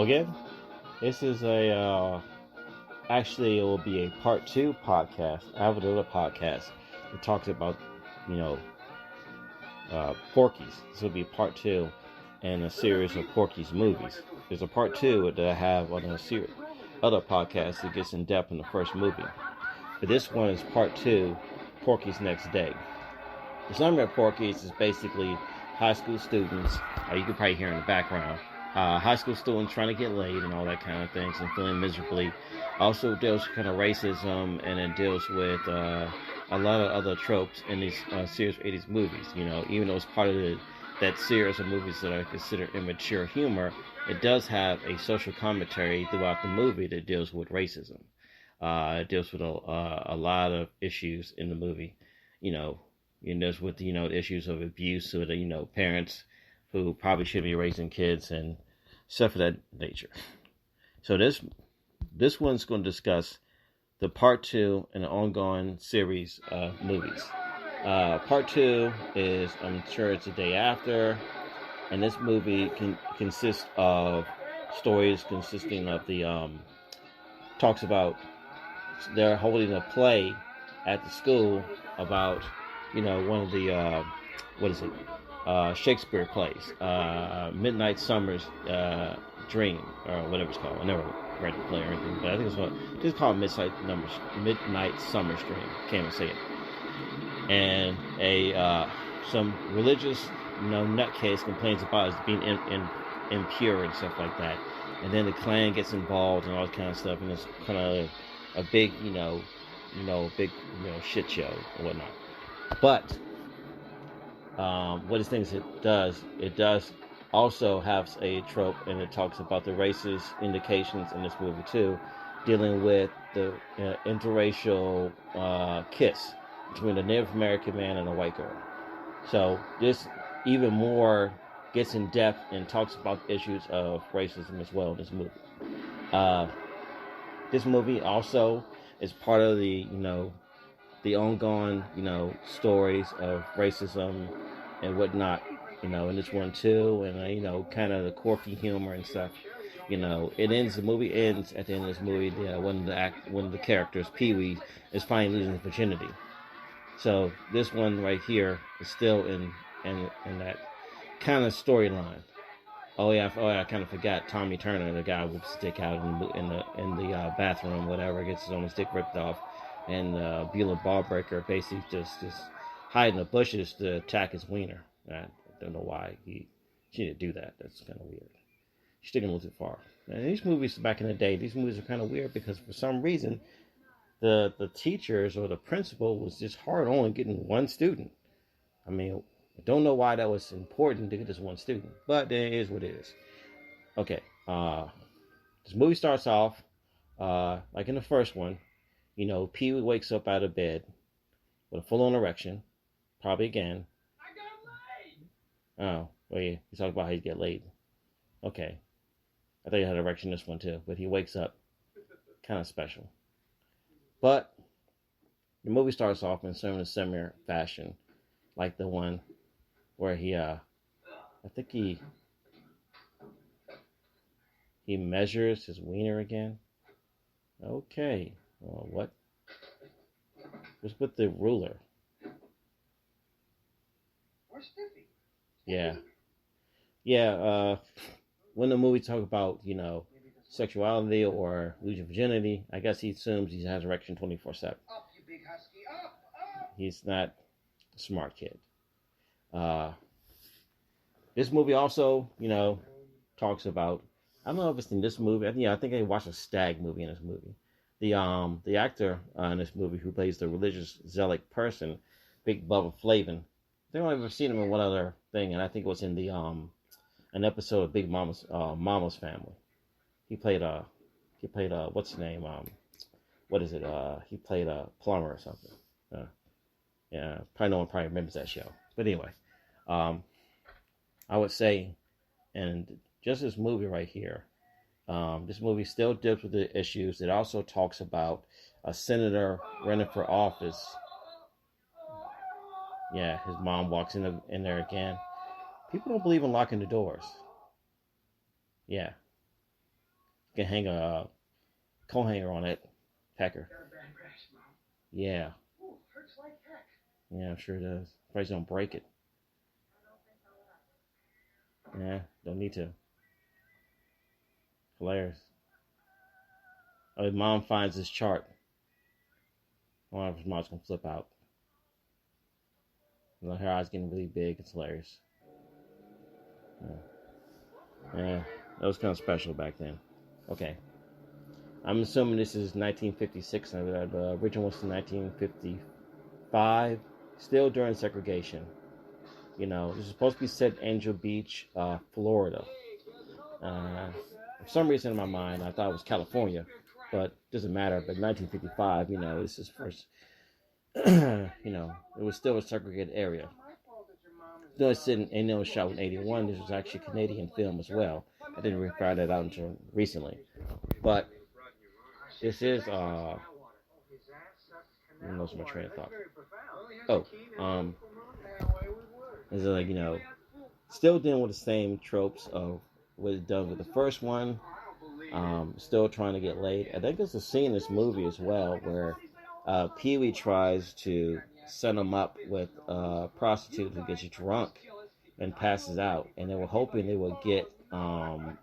Hello again. This is actually it will be a part 2 podcast. I have another podcast that talks about, you know, Porky's. This will be part 2 in a series of Porky's movies. There's a part 2 that I have on a series, other podcast that gets in depth in the first movie. But this one is part 2, Porky's Next Day. The summary of Porky's is basically high school students, you can probably hear in the background, high school students trying to get laid and all that kind of things and feeling miserably. Also deals with kind of racism, and it deals with a lot of other tropes in these series of 80s movies. You know, even though it's part of that series of movies that are considered immature humor, it does have a social commentary throughout the movie that deals with racism. It deals with a lot of issues in the movie. And there's with the issues of abuse with parents who probably should be raising kids and stuff of that nature. So this one's going to discuss the part 2 in an ongoing series of movies. Part 2 is, I'm sure it's the day after, and this movie consists of stories consisting of talks about they're holding a play at the school about one of the Shakespeare plays, Midnight Summer's Dream, or whatever it's called. I never read the play or anything, but I think it's called Midnight Summer's Dream. Can't even say it. And some religious nutcase complains about it being impure and stuff like that, and then the Klan gets involved and all that kind of stuff, and it's kind of a big big shit show and whatnot. But one of the things it does also have a trope, and it talks about the racist indications in this movie too, dealing with the interracial kiss between a Native American man and a white girl. So this even more gets in depth and talks about issues of racism as well in this movie. This movie also is part of the ongoing, stories of racism and whatnot, in this one too, and kind of the quirky humor and stuff. The movie ends at the end of this movie. One of the characters, Pee Wee, is finally losing his virginity. So this one right here is still in that kind of storyline. Oh yeah, I kind of forgot Tommy Turner, the guy with the stick out in the bathroom, whatever, gets his own stick ripped off. And Beulah Ballbreaker basically just hide in the bushes to attack his wiener. I don't know why she didn't do that. That's kind of weird. She took it a little too far. And these movies back in the day, these movies are kind of weird because for some reason the teachers or the principal was just hard on getting one student. I mean, I don't know why that was important to get this one student, but it is what it is. Okay, this movie starts off like in the first one. Pee Wee wakes up out of bed with a full-on erection, probably again. I got laid! Oh, well, yeah, he's talking about how he get laid. Okay. I thought he had an erection in this one too, but he wakes up kind of special. But the movie starts off in a similar fashion, like the one where he measures his wiener again. Okay. Well, what? What's with the ruler? Or Stiffy. Yeah. Yeah, when the movie talk about, sexuality or losing virginity, I guess he assumes he has erection 24/7. Up, you big husky, up! He's not a smart kid. This movie also, talks about, I don't know if it's in this movie. I think I watched a stag movie in this movie. The actor in this movie who plays the religious zealot person, Big Bubba Flavin. I think I've ever seen him in one other thing, and I think it was in the an episode of Big Mama's Family. He played what's his name? What is it? He played a plumber or something. Yeah, probably no one probably remembers that show. But anyway, I would say, and just this movie right here. This movie still deals with the issues. It also talks about a senator running for office. Yeah, his mom walks in there again. People don't believe in locking the doors. Yeah. You can hang a coat hanger on it, pecker. Yeah, yeah, I'm sure it does. Probably don't break it. Yeah, don't need to. Hilarious. Oh, his mom finds this chart. I wonder if his mom's gonna flip out. Her eyes getting really big. It's hilarious. Yeah, that was kind of special back then. Okay. I'm assuming this is 1956. The original was 1955. Still during segregation. This is supposed to be set in Angel Beach, Florida. For some reason in my mind, I thought it was California, but it doesn't matter. But 1955, this is first. It was still a segregated area. Though it's in, and it was shot in '81. This was actually a Canadian film as well. I didn't really find that out until recently. But this is I lost my train of thought. Is like still dealing with the same tropes of what it done with the first one. Still trying to get laid. I think there's a scene in this movie as well where Pee Wee tries to set him up with a prostitute who gets you drunk and passes out, and they were hoping they would get a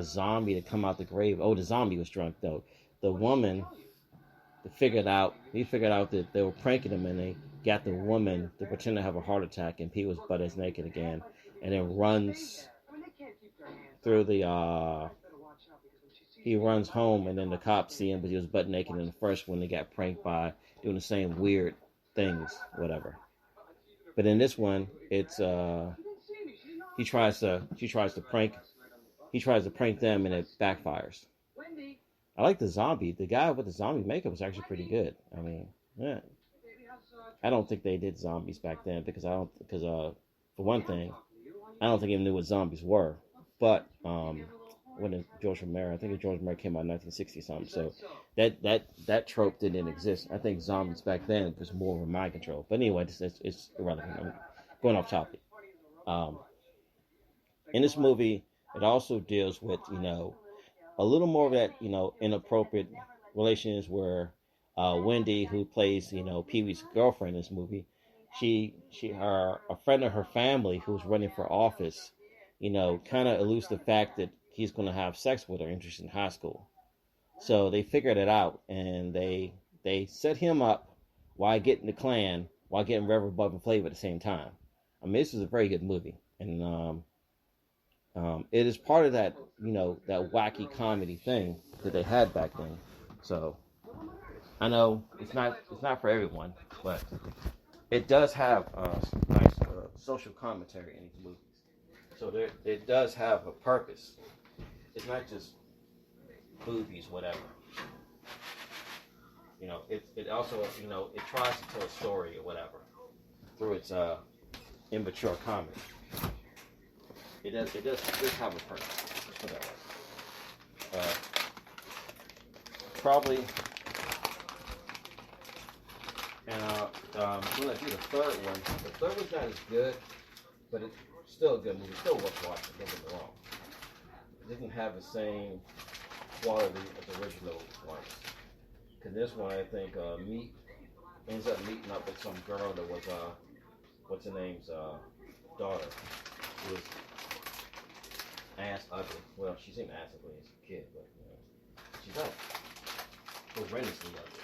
zombie to come out the grave. Oh, the zombie was drunk though. The woman he figured out that they were pranking him, and they got the woman to pretend to have a heart attack, and Pete was butt ass naked again, and then runs through the he runs home, and then the cops see him, but he was butt naked in the first one. They got pranked by doing the same weird things, whatever. But in this one, it's she tries to prank them, and it backfires. I like the zombie. The guy with the zombie makeup was actually pretty good. I mean, yeah. I don't think they did zombies back then because for one thing, I don't think even knew what zombies were. But when George Romero came out in 1960 something, so that trope didn't exist. I think zombies back then was more of a mind control. But anyway, it's irrelevant. I'm going off topic. In this movie, it also deals with a little more of that inappropriate relations where Wendy, who plays Pee Wee's girlfriend in this movie, a friend of her family who's running for office, kind of alludes to the fact that he's going to have sex with her interested in high school. So they figured it out, and they set him up while getting the Klan, while getting Reverend Bub and Flavor at the same time. I mean, this is a very good movie, and it is part of that that wacky comedy thing that they had back then. So I know it's not for everyone, but it does have nice social commentary in these movies. So it does have a purpose. It's not just movies, whatever. It also it tries to tell a story or whatever through its immature comedy. It does have a purpose. Let's put it that way. Probably. And when I do the third one, the third one's not as good, but it's still a good movie. Still worth watching. Don't get me wrong. It didn't have the same quality as the original ones. Because this one, I think, Meat ends up meeting up with some girl that was what's her name's daughter, who was ass ugly. Well, she seemed ass ugly as a kid, but she's not horrendously ugly.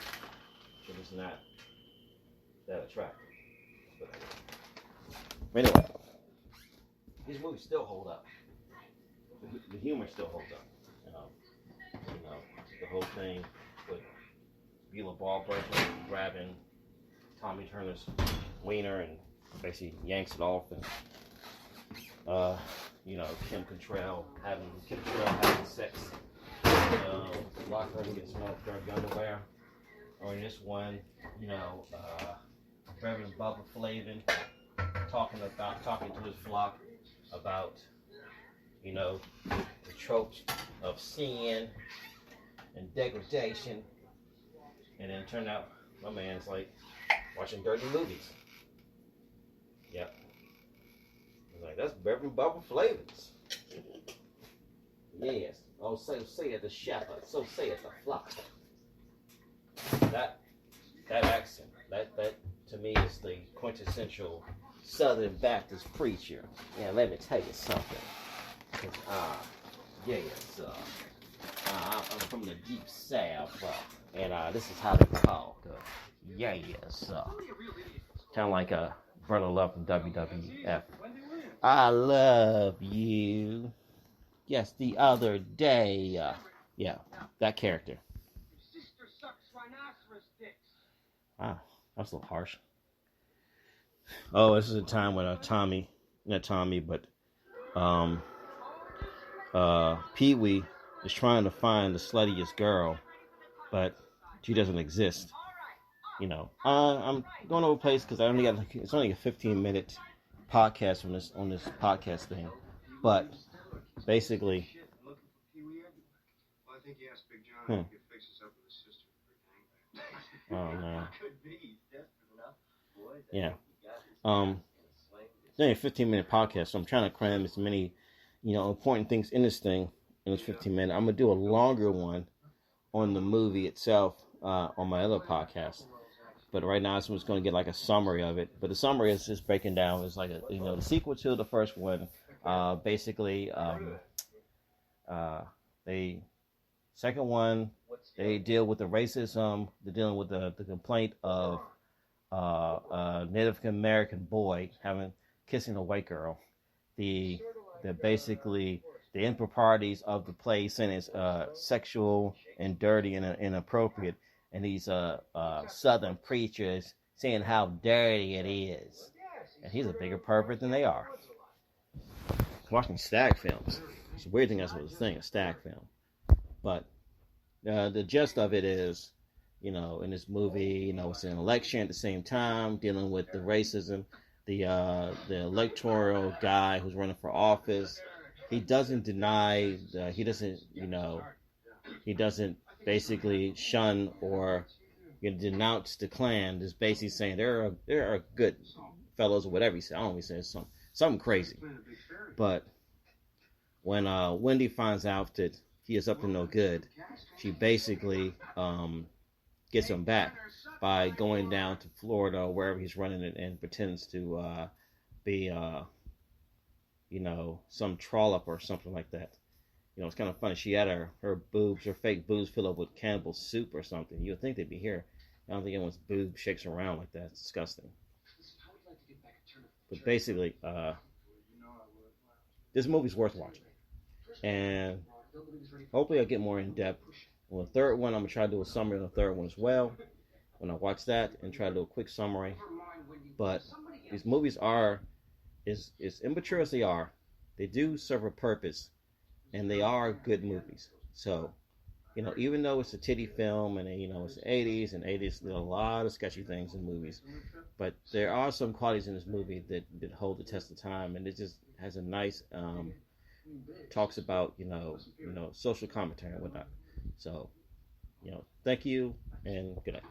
She was not that attractive. But anyway, these movies still hold up. The humor still holds up. The whole thing with Beulah Ballberg grabbing Tommy Turner's wiener and basically yanks it off, and Kim Cattrall having sex locker room, getting smelled dirty underwear. Or in this one, Reverend Bubba Flavin talking to his flock about the tropes of sin and degradation, and then it turned out my man's like watching dirty movies. Yep. I was like, that's Reverend Bubba Flavin's. Yes. Oh, so saith the shepherd. So saith the flock. That accent. That to me is the quintessential Southern Baptist preacher. Yeah, let me tell you something. Yes. I'm from the deep south, and this is how they talk. Yes. Kind of like Brother Love from WWF. I love you. Yes, the other day. Yeah, that character. Wow, that's a little harsh. Oh, this is a time when Tommy, not Tommy, but Pee Wee is trying to find the sluttiest girl, but she doesn't exist. You know, I'm going over a place because I only got it's only a 15-minute podcast on this podcast thing, but basically, Well, I think he asked Big John if he could fix us up with his sister for a gangbang. oh no, Could be. He's desperate enough. Boy, yeah, it's only a 15-minute podcast, so I'm trying to cram as many, important things in this thing in this 15 minutes. I'm gonna do a longer one on the movie itself on my other podcast. But right now, I'm just going to get like a summary of it. But the summary is just breaking down. It's like the sequel to the first one. Basically, the second one, they deal with the racism. They're dealing with the complaint of a Native American boy kissing a white girl. The basically the improprieties of the place, and it's sexual and dirty and inappropriate. And these Southern preachers saying how dirty it is. And he's a bigger pervert than they are. Watching stag films. It's a weird thing, that's what I was saying, a stag film. But the gist of it is, in this movie, it's an election at the same time, dealing with the racism. The electoral guy who's running for office, he doesn't deny, he doesn't basically shun or denounce the Klan. Is basically saying there are good fellows or whatever he said. I don't know, he says something crazy. But when Wendy finds out that he is up to no good, she basically gets him back by going down to Florida or wherever he's running it and pretends to be some trollop or something like that. It's kind of funny. She had her fake boobs filled up with cannibal soup or something. You would think they'd be here. I don't think anyone's boob shakes around like that. It's disgusting. But basically, this movie's worth watching. And hopefully I'll get more in depth. On the third one, I'm going to try to do a summary on the third one as well. When I watch that and try to do a quick summary. But these movies are, as immature as they are, they do serve a purpose. And they are good movies. So, even though it's a titty film and, it's the 80s, and 80s, there are a lot of sketchy things in movies. But there are some qualities in this movie that hold the test of time. And it just has a nice, talks about, social commentary and whatnot. So, thank you and good night.